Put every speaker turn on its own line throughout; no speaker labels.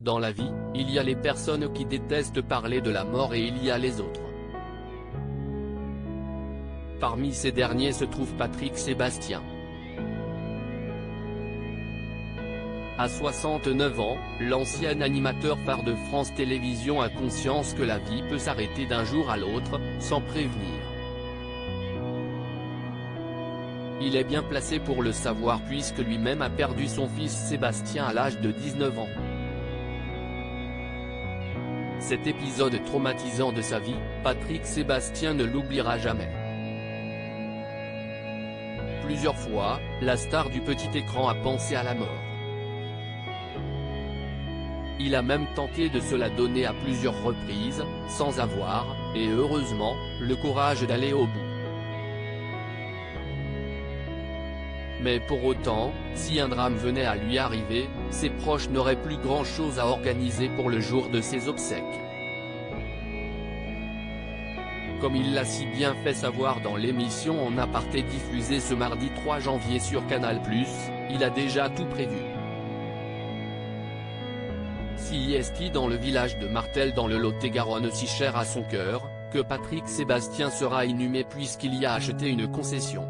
Dans la vie, il y a les personnes qui détestent parler de la mort et il y a les autres. Parmi ces derniers se trouve Patrick Sébastien. À 69 ans, l'ancien animateur phare de France Télévisions a conscience que la vie peut s'arrêter d'un jour à l'autre, sans prévenir. Il est bien placé pour le savoir puisque lui-même a perdu son fils Sébastien à l'âge de 19 ans. Cet épisode traumatisant de sa vie, Patrick Sébastien ne l'oubliera jamais. Plusieurs fois, la star du petit écran a pensé à la mort. Il a même tenté de se la donner à plusieurs reprises, sans avoir, et heureusement, le courage d'aller au bout. Mais pour autant, si un drame venait à lui arriver, ses proches n'auraient plus grand-chose à organiser pour le jour de ses obsèques. Comme il l'a si bien fait savoir dans l'émission En aparté diffusée ce mardi 3 janvier sur Canal+, il a déjà tout prévu. Si est dans le village de Martel dans le Lot-et-Garonne si cher à son cœur, que Patrick Sébastien sera inhumé puisqu'il y a acheté une concession.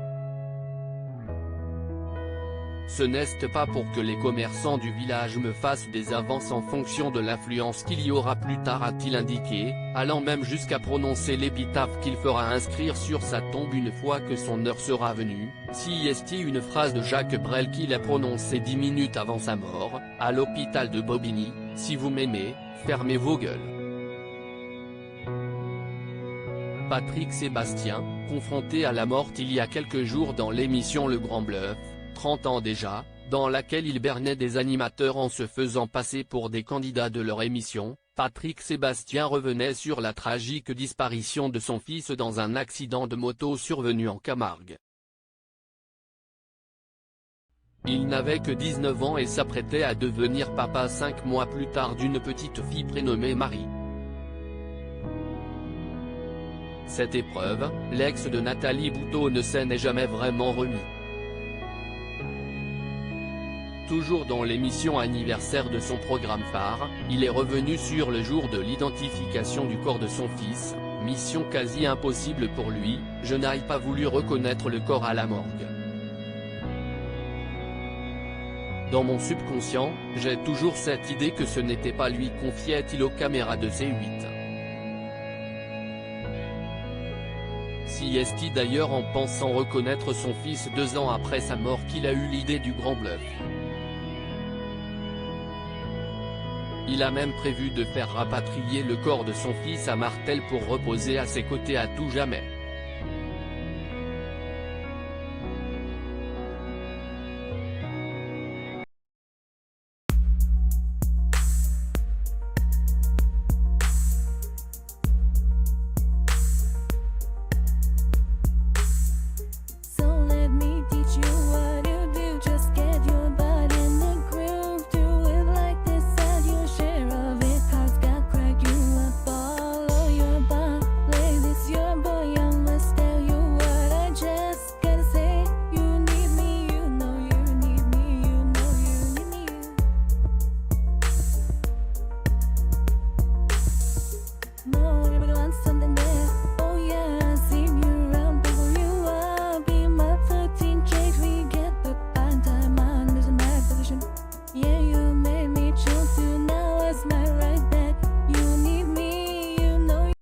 Ce n'est pas pour que les commerçants du village me fassent des avances en fonction de l'influence qu'il y aura plus tard, a-t-il indiqué, allant même jusqu'à prononcer l'épitaphe qu'il fera inscrire sur sa tombe une fois que son heure sera venue, si est une phrase de Jacques Brel qu'il a prononcée 10 minutes avant sa mort, à l'hôpital de Bobigny: si vous m'aimez, fermez vos gueules. Patrick Sébastien, confronté à la mort il y a quelques jours dans l'émission Le Grand Bluff, 30 ans déjà, dans laquelle il bernait des animateurs en se faisant passer pour des candidats de leur émission, Patrick Sébastien revenait sur la tragique disparition de son fils dans un accident de moto survenu en Camargue. Il n'avait que 19 ans et s'apprêtait à devenir papa 5 mois plus tard d'une petite fille prénommée Marie. Cette épreuve, l'ex de Nathalie Boutot ne s'en est jamais vraiment remis. Toujours dans l'émission anniversaire de son programme phare, il est revenu sur le jour de l'identification du corps de son fils, mission quasi impossible pour lui: je n'ai pas voulu reconnaître le corps à la morgue. Dans mon subconscient, j'ai toujours cette idée que ce n'était pas lui, confiait-il aux caméras de C8. Si est d'ailleurs en pensant reconnaître son fils 2 ans après sa mort qu'il a eu l'idée du Grand Bluff. Il a même prévu de faire rapatrier le corps de son fils à Martel pour reposer à ses côtés à tout jamais.